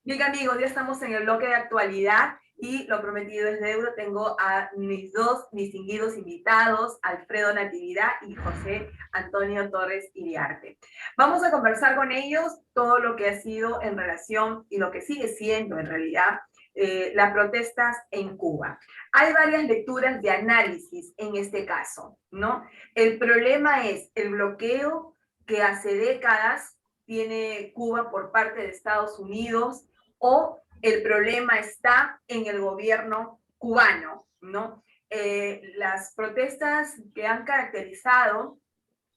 Bien amigos, ya estamos en el bloque de actualidad y lo prometido es deuda. Tengo a mis dos distinguidos invitados, Alfredo Natividad y José Antonio Torres Iriarte. Vamos a conversar con ellos todo lo que ha sido en relación y lo que sigue siendo en realidad las protestas en Cuba. Hay varias lecturas de análisis en este caso, ¿no? El problema es el bloqueo que hace décadas tiene Cuba por parte de Estados Unidos, o el problema está en el gobierno cubano, ¿no? Las protestas que han caracterizado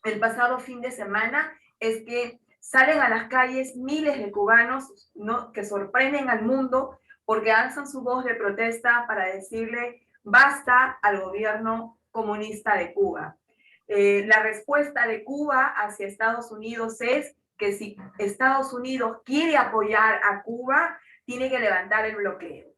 el pasado fin de semana es que salen a las calles miles de cubanos, ¿no?, que sorprenden al mundo porque alzan su voz de protesta para decirle basta al gobierno comunista de Cuba. La respuesta de Cuba hacia Estados Unidos es que si Estados Unidos quiere apoyar a Cuba, tiene que levantar el bloqueo.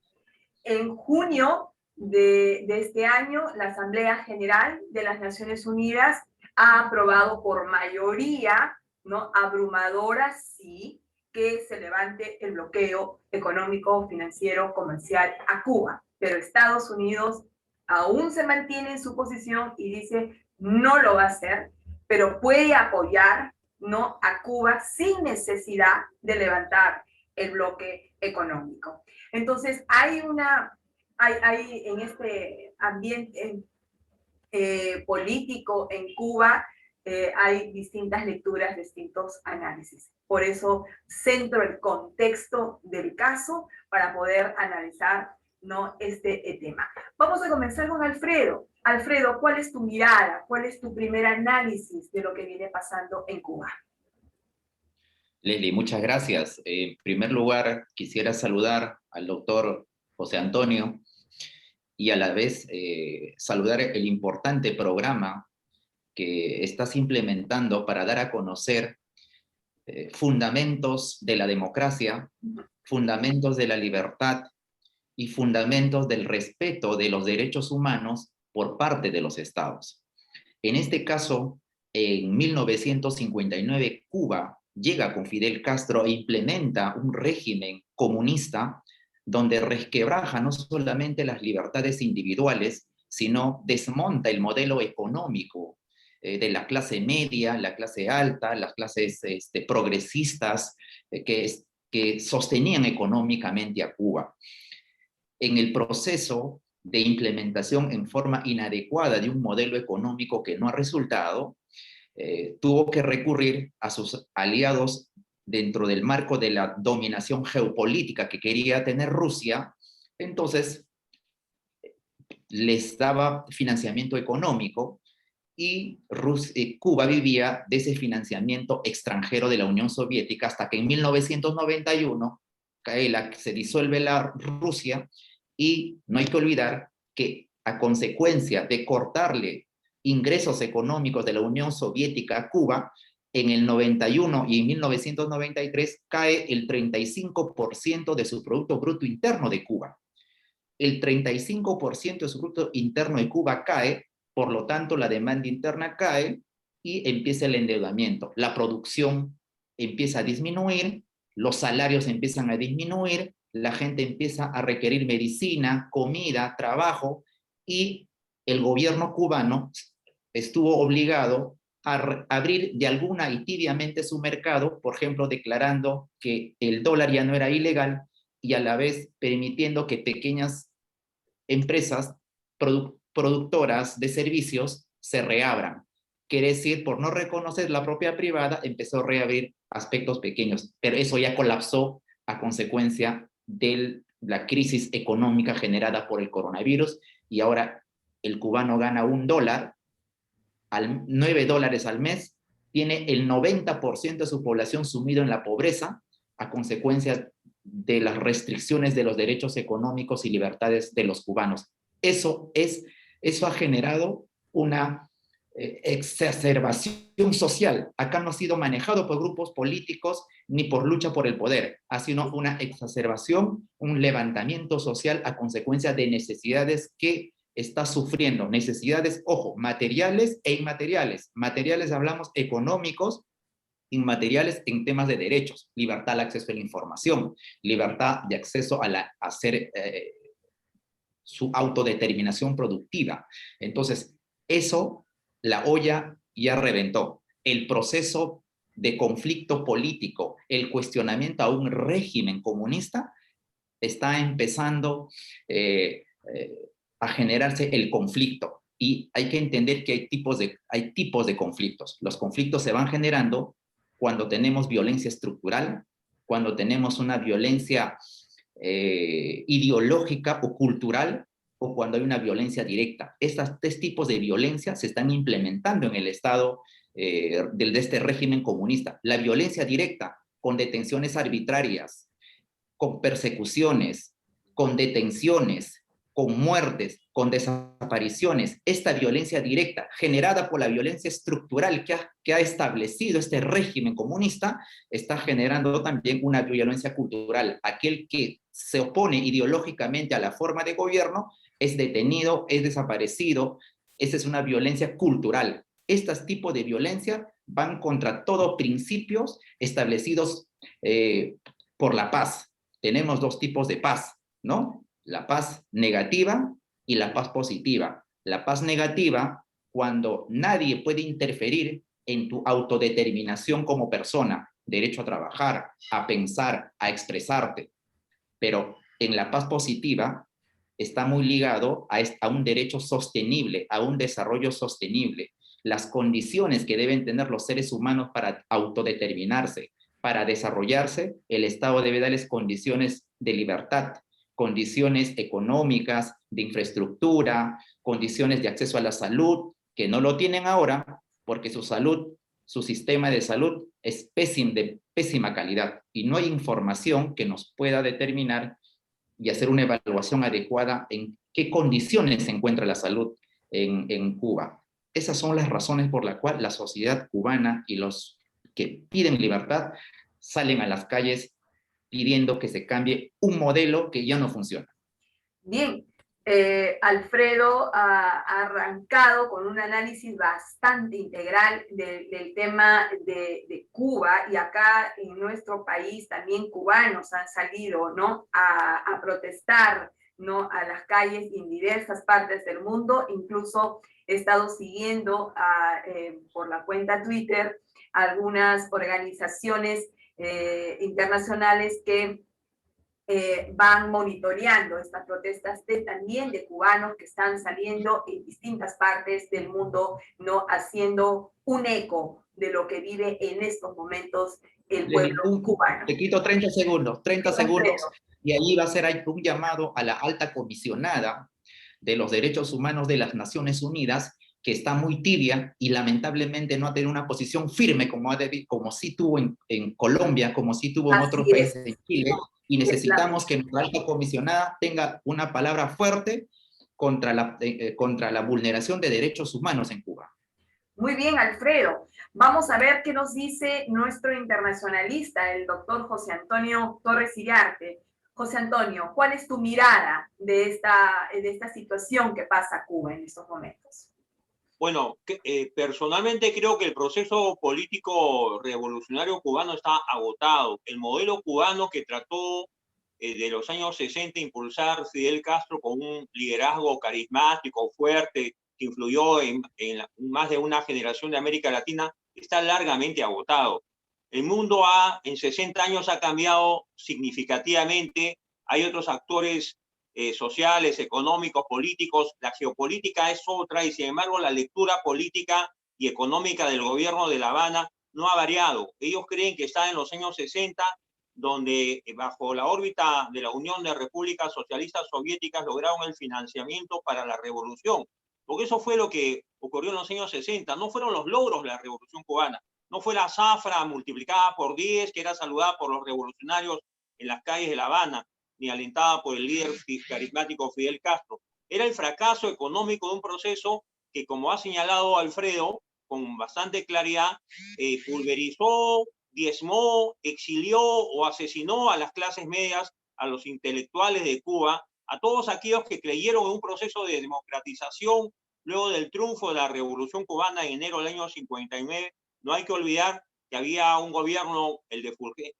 En junio de este año, la Asamblea General de las Naciones Unidas ha aprobado por mayoría, ¿no?, abrumadora, sí, que se levante el bloqueo económico, financiero, comercial a Cuba. Pero Estados Unidos aún se mantiene en su posición y dice no lo va a hacer, pero puede apoyar, ¿no?, a Cuba sin necesidad de levantar el bloque económico. Entonces, hay en este ambiente político en Cuba, hay distintas lecturas, distintos análisis. Por eso centro el contexto del caso para poder analizar, ¿no?, este tema. Vamos a comenzar con Alfredo. Alfredo, ¿cuál es tu mirada? ¿Cuál es tu primer análisis de lo que viene pasando en Cuba? Leslie, muchas gracias. En primer lugar, quisiera saludar al doctor José Antonio y a la vez saludar el importante programa que estás implementando para dar a conocer fundamentos de la democracia, fundamentos de la libertad y fundamentos del respeto de los derechos humanos por parte de los estados. En este caso, en 1959, Cuba llega con Fidel Castro e implementa un régimen comunista donde resquebraja no solamente las libertades individuales, sino desmonta el modelo económico de la clase media, la clase alta, las clases progresistas que sostenían económicamente a Cuba. En el proceso de implementación en forma inadecuada de un modelo económico que no ha resultado, tuvo que recurrir a sus aliados dentro del marco de la dominación geopolítica que quería tener Rusia. Entonces les daba financiamiento económico y Cuba vivía de ese financiamiento extranjero de la Unión Soviética hasta que en 1991 se disuelve la Rusia. Y no hay que olvidar que a consecuencia de cortarle ingresos económicos de la Unión Soviética a Cuba, en el 91 y en 1993 cae el 35% de su Producto Bruto Interno de Cuba. El 35% de su Producto Interno de Cuba cae, por lo tanto la demanda interna cae y empieza el endeudamiento. La producción empieza a disminuir, los salarios empiezan a disminuir, la gente empieza a requerir medicina, comida, trabajo, y el gobierno cubano estuvo obligado a abrir de alguna y tibiamente su mercado, por ejemplo, declarando que el dólar ya no era ilegal y a la vez permitiendo que pequeñas empresas productoras de servicios se reabran. Quiere decir, por no reconocer la propiedad privada, empezó a reabrir aspectos pequeños, pero eso ya colapsó a consecuencia de la crisis económica generada por el coronavirus, y ahora el cubano gana $1, $9 al mes, tiene el 90% de su población sumido en la pobreza a consecuencia de las restricciones de los derechos económicos y libertades de los cubanos. Eso ha generado una exacerbación social. Acá no ha sido manejado por grupos políticos ni por lucha por el poder. Ha sido una exacerbación, un levantamiento social a consecuencia de necesidades que está sufriendo. Necesidades, ojo, materiales e inmateriales. Materiales hablamos económicos, inmateriales en temas de derechos, libertad al acceso a la información, libertad de acceso a hacer su autodeterminación productiva. Entonces, eso, la olla ya reventó. El proceso de conflicto político, el cuestionamiento a un régimen comunista, está empezando a generarse el conflicto. Y hay que entender que hay tipos de conflictos. Los conflictos se van generando cuando tenemos violencia estructural, cuando tenemos una violencia ideológica o cultural, o cuando hay una violencia directa. Estos tres tipos de violencia se están implementando en el Estado de este régimen comunista. La violencia directa, con detenciones arbitrarias, con persecuciones, con detenciones, con muertes, con desapariciones. Esta violencia directa, generada por la violencia estructural que ha establecido este régimen comunista, está generando también una violencia cultural. Aquel que se opone ideológicamente a la forma de gobierno es detenido, es desaparecido. Esa es una violencia cultural. Estos tipos de violencia van contra todos principios establecidos por la paz. Tenemos dos tipos de paz, ¿no? La paz negativa y la paz positiva. La paz negativa, cuando nadie puede interferir en tu autodeterminación como persona, derecho a trabajar, a pensar, a expresarte. Pero en la paz positiva está muy ligado a un derecho sostenible, a un desarrollo sostenible. Las condiciones que deben tener los seres humanos para autodeterminarse, para desarrollarse, el Estado debe darles condiciones de libertad, condiciones económicas, de infraestructura, condiciones de acceso a la salud, que no lo tienen ahora porque su salud, su sistema de salud es de pésima calidad y no hay información que nos pueda determinar y hacer una evaluación adecuada en qué condiciones se encuentra la salud en Cuba. Esas son las razones por las cuales la sociedad cubana y los que piden libertad salen a las calles pidiendo que se cambie un modelo que ya no funciona. Bien, Alfredo ha arrancado con un análisis bastante integral del tema de Cuba, y acá en nuestro país también cubanos han salido, ¿no?, a protestar, ¿no?, a las calles en diversas partes del mundo. Incluso he estado siguiendo por la cuenta Twitter algunas organizaciones internacionales que van monitoreando estas protestas también de cubanos que están saliendo en distintas partes del mundo, ¿no?, haciendo un eco de lo que vive en estos momentos el pueblo cubano. Te quito 30 segundos, y ahí va a ser un llamado a la alta comisionada de los derechos humanos de las Naciones Unidas, que está muy tibia y lamentablemente no ha tenido una posición firme como sí tuvo en Colombia, como sí tuvo en otros países de Chile, y necesitamos que nuestra alta comisionada tenga una palabra fuerte contra la vulneración de derechos humanos en Cuba. Muy bien, Alfredo. Vamos a ver qué nos dice nuestro internacionalista, el doctor José Antonio Torres Iriarte. José Antonio, ¿cuál es tu mirada de esta situación que pasa Cuba en estos momentos? Bueno, personalmente creo que el proceso político revolucionario cubano está agotado. El modelo cubano que trató de los años 60 impulsar Fidel Castro con un liderazgo carismático, fuerte, que influyó en más de una generación de América Latina, está largamente agotado. El mundo en 60 años ha cambiado significativamente. Hay otros actores sociales, económicos, políticos. La geopolítica es otra, y sin embargo la lectura política y económica del gobierno de La Habana no ha variado. Ellos creen que está en los años 60, donde bajo la órbita de la Unión de Repúblicas Socialistas Soviéticas lograron el financiamiento para la revolución, porque eso fue lo que ocurrió en los años 60. No fueron los logros de la revolución cubana, no fue la zafra multiplicada por 10 que era saludada por los revolucionarios en las calles de La Habana, ni alentada por el líder carismático Fidel Castro. Era el fracaso económico de un proceso que, como ha señalado Alfredo con bastante claridad, pulverizó, diezmó, exilió o asesinó a las clases medias, a los intelectuales de Cuba, a todos aquellos que creyeron en un proceso de democratización luego del triunfo de la Revolución Cubana en enero del año 59. No hay que olvidar que había un gobierno, el de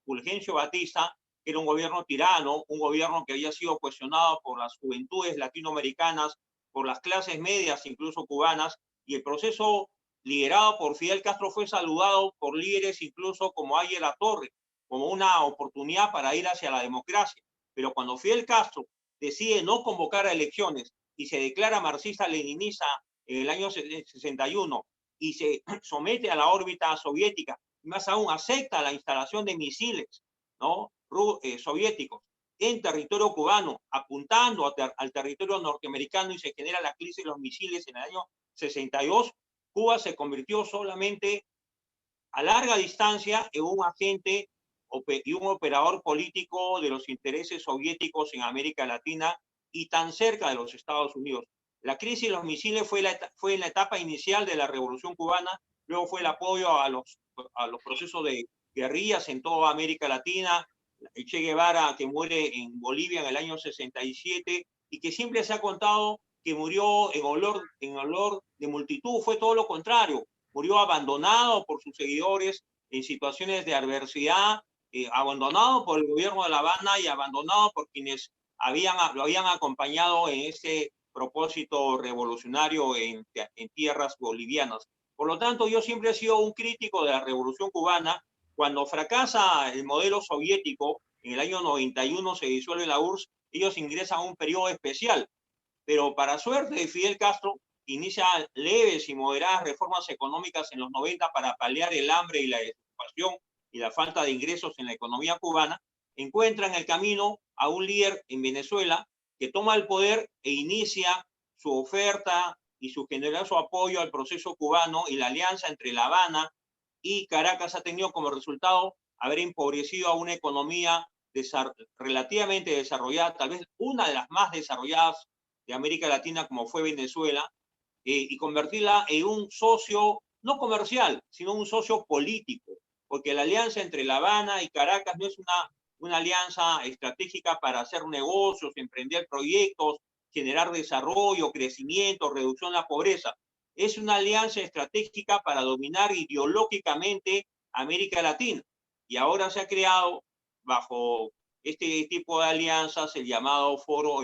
Fulgencio Batista, que era un gobierno tirano, un gobierno que había sido cuestionado por las juventudes latinoamericanas, por las clases medias, incluso cubanas, y el proceso liderado por Fidel Castro fue saludado por líderes incluso como Ayer Latorre, como una oportunidad para ir hacia la democracia. Pero cuando Fidel Castro decide no convocar a elecciones y se declara marxista-leninista en el año 61 y se somete a la órbita soviética, y más aún acepta la instalación de misiles, ¿no? Soviéticos en territorio cubano, apuntando al territorio norteamericano, y se genera la crisis de los misiles en el año 62, Cuba se convirtió solamente a larga distancia en un agente y un operador político de los intereses soviéticos en América Latina y tan cerca de los Estados Unidos. La crisis de los misiles fue en la etapa inicial de la Revolución Cubana, luego fue el apoyo a los procesos de guerrillas en toda América Latina, el Che Guevara, que muere en Bolivia en el año 67 y que siempre se ha contado que murió en olor de multitud. Fue todo lo contrario, murió abandonado por sus seguidores en situaciones de adversidad, abandonado por el gobierno de La Habana y abandonado por quienes lo habían acompañado en ese propósito revolucionario en tierras bolivianas. Por lo tanto, yo siempre he sido un crítico de la Revolución Cubana. Cuando fracasa el modelo soviético, en el año 91 se disuelve la URSS, ellos ingresan a un periodo especial. Pero para suerte de Fidel Castro, inicia leves y moderadas reformas económicas en los 90 para paliar el hambre y la desocupación y la falta de ingresos en la economía cubana. Encuentra en el camino a un líder en Venezuela que toma el poder e inicia su oferta y su generoso apoyo al proceso cubano, y la alianza entre La Habana y Caracas ha tenido como resultado haber empobrecido a una economía relativamente desarrollada, tal vez una de las más desarrolladas de América Latina como fue Venezuela, y convertirla en un socio no comercial, sino un socio político, porque la alianza entre La Habana y Caracas no es una alianza estratégica para hacer negocios, emprender proyectos, generar desarrollo, crecimiento, reducción de la pobreza. Es una alianza estratégica para dominar ideológicamente América Latina. Y ahora se ha creado, bajo este tipo de alianzas, el llamado Foro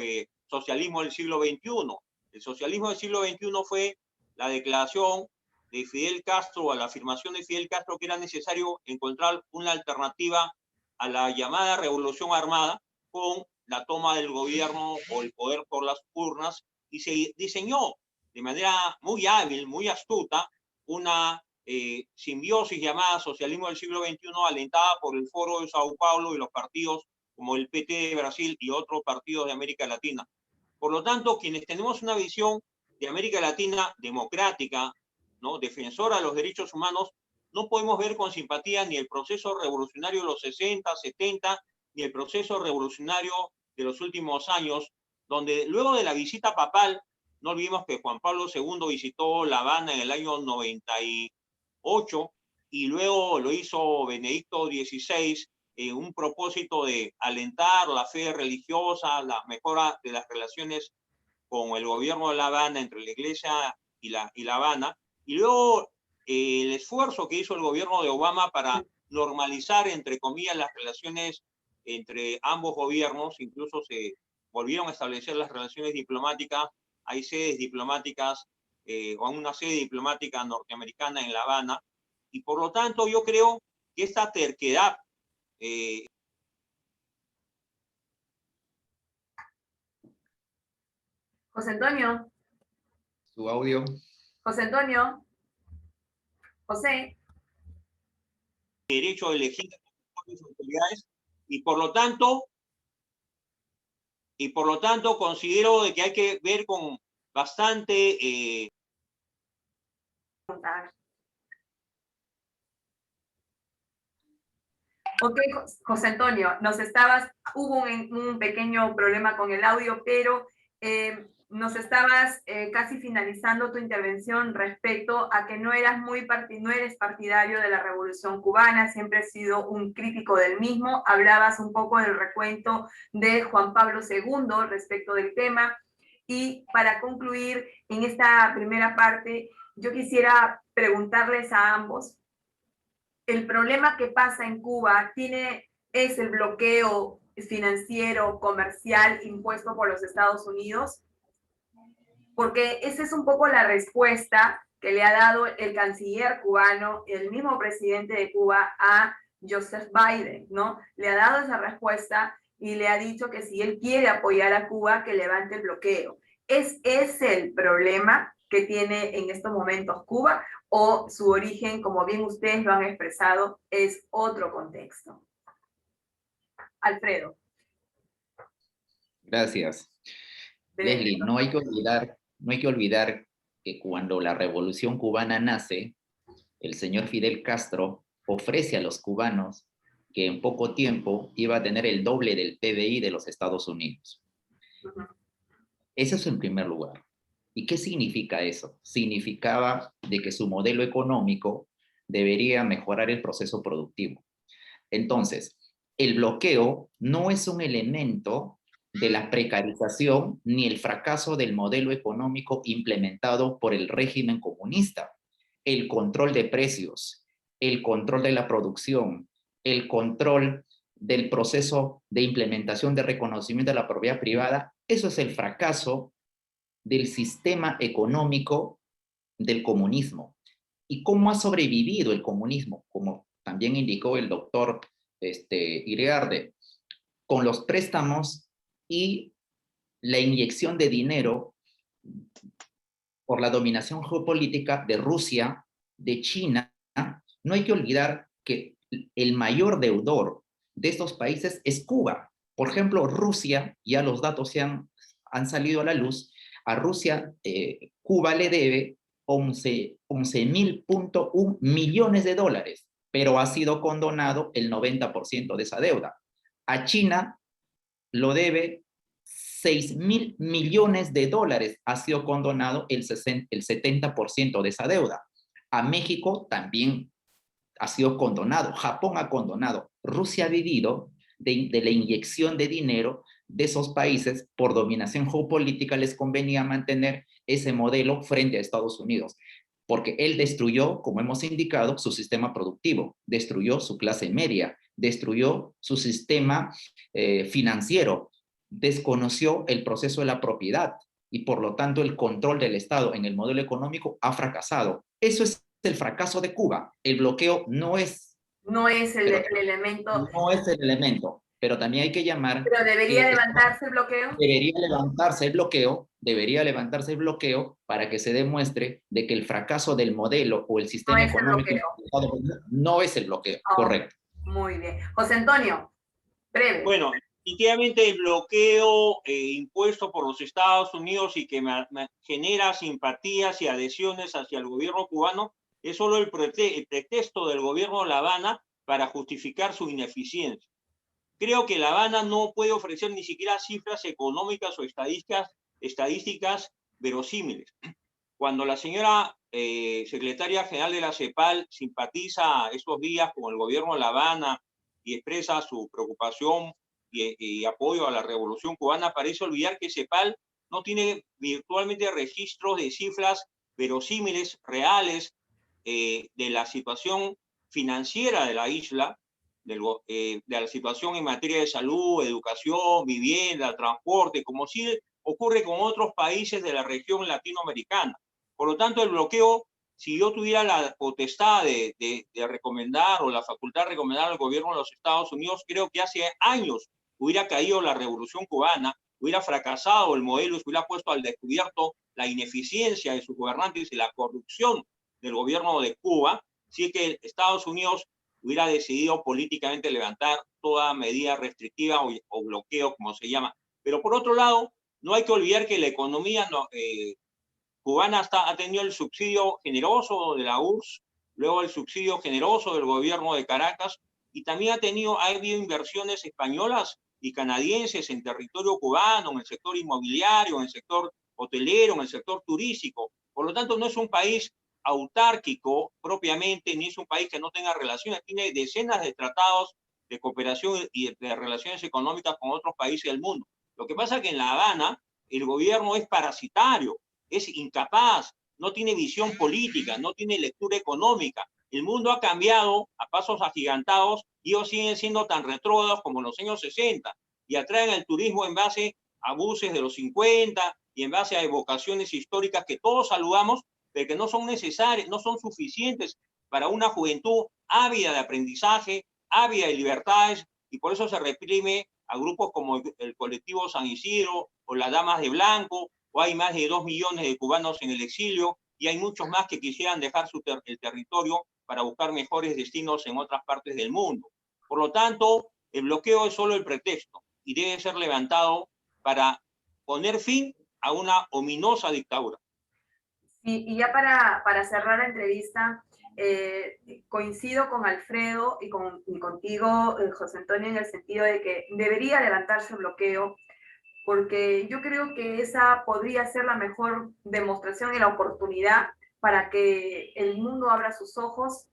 Socialismo del siglo XXI. El socialismo del siglo XXI fue la declaración de Fidel Castro, a la afirmación de Fidel Castro que era necesario encontrar una alternativa a la llamada revolución armada con la toma del gobierno o el poder por las urnas, y se diseñó de manera muy hábil, muy astuta, una simbiosis llamada socialismo del siglo XXI, alentada por el Foro de Sao Paulo y los partidos como el PT de Brasil y otros partidos de América Latina. Por lo tanto, quienes tenemos una visión de América Latina democrática, ¿no?, defensora de los derechos humanos, no podemos ver con simpatía ni el proceso revolucionario de los 60, 70, ni el proceso revolucionario de los últimos años, donde luego de la visita papal, no olvidemos que Juan Pablo II visitó La Habana en el año 98 y luego lo hizo Benedicto XVI, un propósito de alentar la fe religiosa, la mejora de las relaciones con el gobierno de La Habana, entre la Iglesia y La Habana, y luego el esfuerzo que hizo el gobierno de Obama para normalizar, entre comillas, las relaciones entre ambos gobiernos. Incluso se volvieron a establecer las relaciones diplomáticas, hay sedes diplomáticas, o una sede diplomática norteamericana en La Habana, y por lo tanto yo creo que esta terquedad José Antonio, Su audio. José Antonio, José. derecho a elegir las autoridades, y por lo tanto considero de que hay que ver con bastante Ok, José Antonio, hubo un pequeño problema con el audio, pero nos estabas casi finalizando tu intervención respecto a que no eres partidario de la Revolución Cubana, siempre has sido un crítico del mismo. Hablabas un poco del recuento de Juan Pablo II respecto del tema. Y para concluir en esta primera parte, yo quisiera preguntarles a ambos, el problema que pasa en Cuba es el bloqueo financiero, comercial, impuesto por los Estados Unidos, porque esa es un poco la respuesta que le ha dado el canciller cubano, el mismo presidente de Cuba, a Joseph Biden, ¿no? Le ha dado esa respuesta y le ha dicho que si él quiere apoyar a Cuba, que levante el bloqueo. ¿Es ese el problema que tiene en estos momentos Cuba o su origen, como bien ustedes lo han expresado, es otro contexto? Alfredo. Gracias. Leslie, no hay que olvidar que cuando la Revolución Cubana nace, el señor Fidel Castro ofrece a los cubanos que en poco tiempo iba a tener el doble del PBI de los Estados Unidos. Eso es en primer lugar. ¿Y qué significa eso? Significaba de que su modelo económico debería mejorar el proceso productivo. Entonces, el bloqueo no es un elemento de la precarización ni el fracaso del modelo económico implementado por el régimen comunista. El control de precios, el control de la producción, el control del proceso de implementación de reconocimiento de la propiedad privada, eso es el fracaso del sistema económico del comunismo. ¿Y cómo ha sobrevivido el comunismo? Como también indicó el doctor Iriarte, con los préstamos y la inyección de dinero por la dominación geopolítica de Rusia, de China. No hay que olvidar que el mayor deudor de estos países es Cuba. Por ejemplo, Rusia, ya los datos han salido a la luz, a Rusia, Cuba le debe 11.1 millones de dólares, pero ha sido condonado el 90% de esa deuda. A China lo debe 6.000 millones de dólares, ha sido condonado el 70% de esa deuda. A México también ha sido condonado, Japón ha condonado, Rusia ha vivido de la inyección de dinero de esos países. Por dominación geopolítica les convenía mantener ese modelo frente a Estados Unidos, porque él destruyó, como hemos indicado, su sistema productivo, destruyó su clase media, destruyó su sistema financiero, desconoció el proceso de la propiedad y por lo tanto el control del Estado en el modelo económico ha fracasado. Eso es el fracaso de Cuba. El bloqueo no es el elemento. No es el elemento, pero también hay que llamar. Pero debería levantarse el bloqueo. Debería levantarse el bloqueo para que se demuestre de que el fracaso del modelo o el sistema económico no es el bloqueo, correcto. Muy bien. José Antonio, breve. Bueno, definitivamente el bloqueo impuesto por los Estados Unidos y que me genera simpatías y adhesiones hacia el gobierno cubano es solo el pretexto del gobierno de La Habana para justificar su ineficiencia. Creo que La Habana no puede ofrecer ni siquiera cifras económicas o estadísticas verosímiles. Cuando la señora secretaria general de la CEPAL simpatiza estos días con el gobierno de La Habana y expresa su preocupación y apoyo a la revolución cubana, parece olvidar que CEPAL no tiene virtualmente registros de cifras verosímiles, reales, de la situación financiera de la isla, de la situación en materia de salud, educación, vivienda, transporte, como sí ocurre con otros países de la región latinoamericana. Por lo tanto, el bloqueo, si yo tuviera la potestad de recomendar o la facultad de recomendar al gobierno de los Estados Unidos, creo que hace años hubiera caído la revolución cubana, hubiera fracasado el modelo, se hubiera puesto al descubierto la ineficiencia de sus gobernantes y la corrupción del gobierno de Cuba, si es que Estados Unidos hubiera decidido políticamente levantar toda medida restrictiva o bloqueo, como se llama. Pero por otro lado, no hay que olvidar que la economía cubana ha tenido el subsidio generoso de la URSS, luego el subsidio generoso del gobierno de Caracas, y también ha habido inversiones españolas y canadienses en territorio cubano, en el sector inmobiliario, en el sector hotelero, en el sector turístico. Por lo tanto, no es un país autárquico propiamente, ni es un país que no tenga relaciones, tiene decenas de tratados de cooperación y de relaciones económicas con otros países del mundo. Lo que pasa es que en La Habana el gobierno es parasitario, es incapaz, no tiene visión política, no tiene lectura económica, El mundo ha cambiado a pasos agigantados y ellos siguen siendo tan retrógrados como en los años 60 y atraen el turismo en base a buses de los 50 y en base a evocaciones históricas que todos saludamos, pero que no son necesarias, no son suficientes para una juventud ávida de aprendizaje, ávida de libertades, y por eso se reprime a grupos como el colectivo San Isidro o las Damas de Blanco, o hay más de 2 millones de cubanos en el exilio, y hay muchos más que quisieran dejar el territorio para buscar mejores destinos en otras partes del mundo. Por lo tanto, el bloqueo es solo el pretexto y debe ser levantado para poner fin a una ominosa dictadura. Y ya para cerrar la entrevista, coincido con Alfredo y contigo, José Antonio, en el sentido de que debería levantarse el bloqueo, porque yo creo que esa podría ser la mejor demostración y la oportunidad para que el mundo abra sus ojos,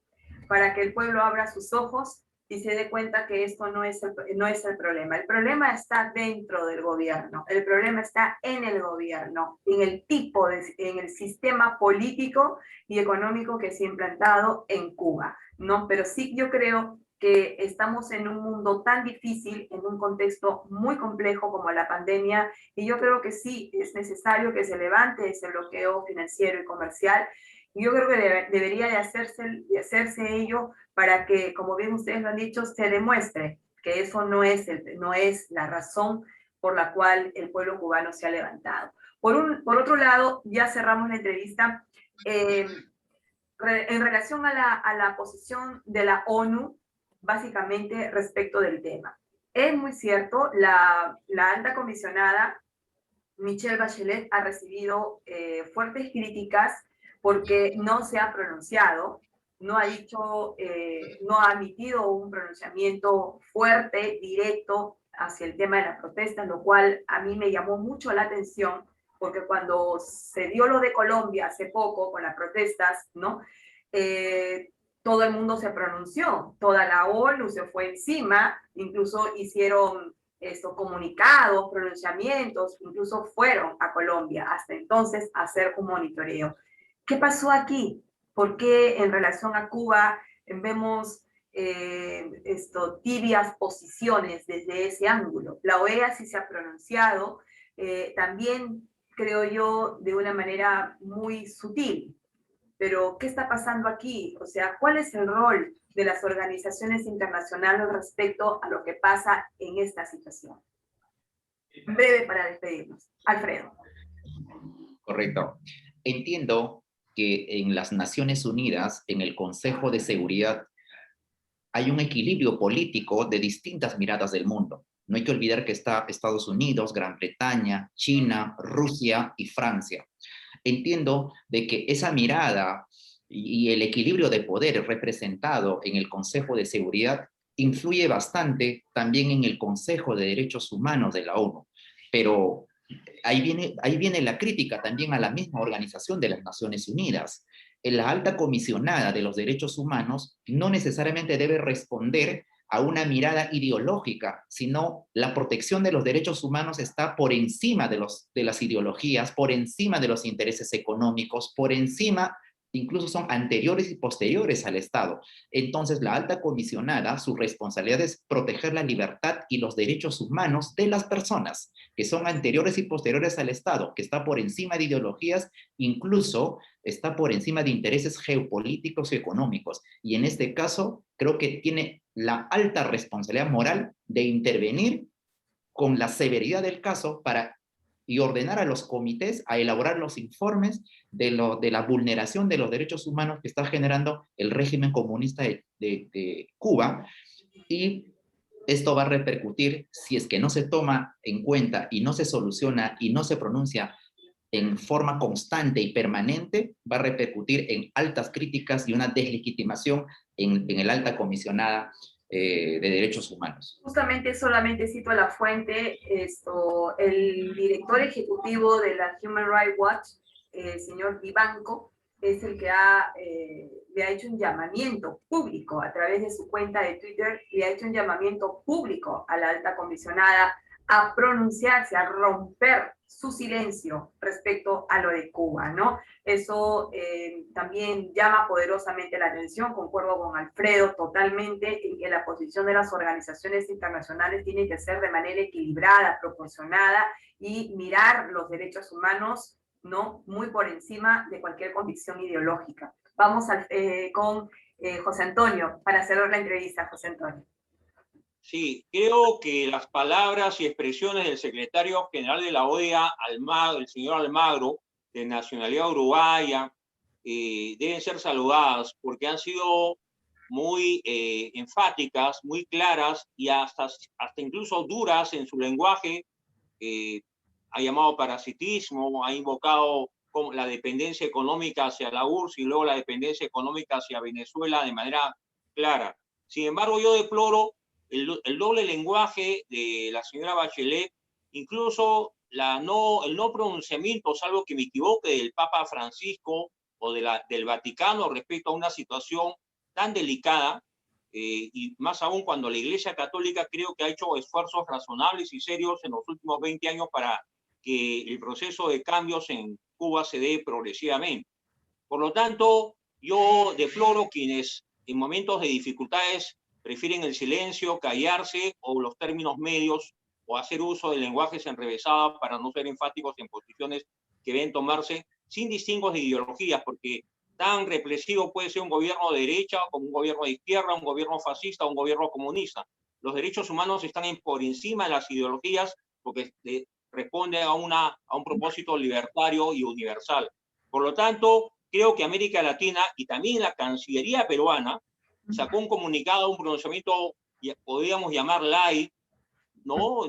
para que el pueblo abra sus ojos y se dé cuenta que esto no es el problema. El problema está dentro del gobierno, el problema está en el gobierno, en el en el sistema político y económico que se ha implantado en Cuba, ¿no? Pero sí yo creo que estamos en un mundo tan difícil, en un contexto muy complejo como la pandemia, y yo creo que sí es necesario que se levante ese bloqueo financiero y comercial. Yo creo que debería de hacerse ello para que, como bien ustedes lo han dicho, se demuestre que eso no es la razón por la cual el pueblo cubano se ha levantado. Por otro lado, ya cerramos la entrevista. En relación a la posición de la ONU, básicamente respecto del tema. Es muy cierto, la alta comisionada Michelle Bachelet ha recibido fuertes críticas porque no se ha pronunciado, no ha dicho, no ha emitido un pronunciamiento fuerte, directo hacia el tema de las protestas, lo cual a mí me llamó mucho la atención, porque cuando se dio lo de Colombia hace poco con las protestas, ¿no? Todo el mundo se pronunció, toda la ONU se fue encima, incluso hicieron comunicados, pronunciamientos, incluso fueron a Colombia hasta entonces a hacer un monitoreo. ¿Qué pasó aquí? ¿Por qué en relación a Cuba vemos tibias posiciones desde ese ángulo? La OEA sí se ha pronunciado, también creo yo de una manera muy sutil. Pero, ¿qué está pasando aquí? O sea, ¿cuál es el rol de las organizaciones internacionales respecto a lo que pasa en esta situación? Breve para despedirnos. Alfredo. Correcto. Entiendo que en las Naciones Unidas, en el Consejo de Seguridad, hay un equilibrio político de distintas miradas del mundo. No hay que olvidar que está Estados Unidos, Gran Bretaña, China, Rusia y Francia. Entiendo de que esa mirada y el equilibrio de poder representado en el Consejo de Seguridad influye bastante también en el Consejo de Derechos Humanos de la ONU. Pero ahí viene la crítica también a la misma Organización de las Naciones Unidas. La alta comisionada de los derechos humanos no necesariamente debe responder a una mirada ideológica, sino la protección de los derechos humanos está por encima de las ideologías, por encima de los intereses económicos, por encima, incluso son anteriores y posteriores al Estado. Entonces, la alta comisionada, su responsabilidad es proteger la libertad y los derechos humanos de las personas, que son anteriores y posteriores al Estado, que está por encima de ideologías, incluso está por encima de intereses geopolíticos y económicos. Y en este caso, creo que tiene la alta responsabilidad moral de intervenir con la severidad del caso y ordenar a los comités a elaborar los informes de la vulneración de los derechos humanos que está generando el régimen comunista de Cuba. Y esto va a repercutir, si es que no se toma en cuenta y no se soluciona y no se pronuncia en forma constante y permanente, va a repercutir en altas críticas y una deslegitimación en el alta comisionada de derechos humanos. Justamente solamente cito la fuente, el director ejecutivo de la Human Rights Watch, el señor Vivanco, es el que le ha hecho un llamamiento público a través de su cuenta de Twitter, le ha hecho un llamamiento público a la alta comisionada a pronunciarse, a romper su silencio respecto a lo de Cuba, ¿no? Eso también llama poderosamente la atención, concuerdo con Alfredo totalmente en que la posición de las organizaciones internacionales tiene que ser de manera equilibrada, proporcionada y mirar los derechos humanos, ¿no?, muy por encima de cualquier convicción ideológica. Vamos con José Antonio para cerrar la entrevista. José Antonio. Sí, creo que las palabras y expresiones del secretario general de la OEA, el señor Almagro, de nacionalidad uruguaya, deben ser saludadas porque han sido muy enfáticas, muy claras y hasta incluso duras en su lenguaje. Ha llamado parasitismo, ha invocado la dependencia económica hacia la URSS y luego la dependencia económica hacia Venezuela de manera clara. Sin embargo, yo deploro el doble lenguaje de la señora Bachelet, incluso el no pronunciamiento, salvo que me equivoque, del Papa Francisco o del Vaticano respecto a una situación tan delicada, y más aún cuando la Iglesia Católica creo que ha hecho esfuerzos razonables y serios en los últimos 20 años para que el proceso de cambios en Cuba se dé progresivamente. Por lo tanto, yo deploro quienes en momentos de dificultades prefieren el silencio, callarse o los términos medios o hacer uso de lenguajes enrevesados para no ser enfáticos en posiciones que deben tomarse sin distingos de ideologías, porque tan represivo puede ser un gobierno de derecha como un gobierno de izquierda, un gobierno fascista, un gobierno comunista. Los derechos humanos están por encima de las ideologías porque responden a un propósito libertario y universal. Por lo tanto, creo que América Latina y también la Cancillería peruana sacó un comunicado, un pronunciamiento, podríamos llamar light, no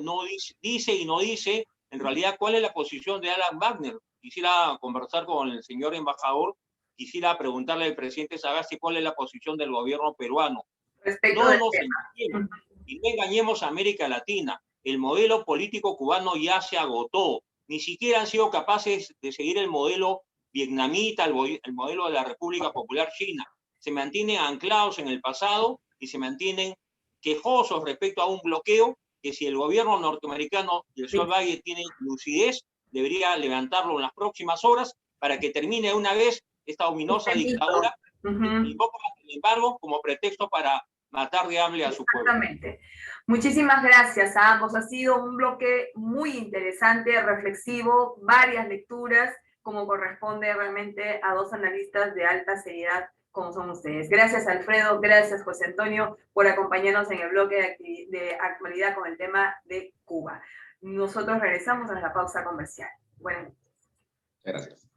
dice y no dice en realidad cuál es la posición de Alan Wagner. Quisiera conversar con el señor embajador, quisiera preguntarle al presidente Sagasti cuál es la posición del gobierno peruano. Respecto No nos engañemos y no engañemos a América Latina. El modelo político cubano ya se agotó. Ni siquiera han sido capaces de seguir el modelo vietnamita, el modelo de la República Popular China. Se mantienen anclados en el pasado y se mantienen quejosos respecto a un bloqueo que si el gobierno norteamericano y el señor Valle tiene lucidez, debería levantarlo en las próximas horas para que termine de una vez esta ominosa dictadura que invoca, sin embargo, como pretexto para matar de hambre a su pueblo. Exactamente. Muchísimas gracias a ambos. Ha sido un bloque muy interesante, reflexivo, varias lecturas, como corresponde realmente a dos analistas de alta seriedad como son ustedes. Gracias, Alfredo. Gracias, José Antonio, por acompañarnos en el bloque de actualidad con el tema de Cuba. Nosotros regresamos a la pausa comercial. Bueno. Gracias.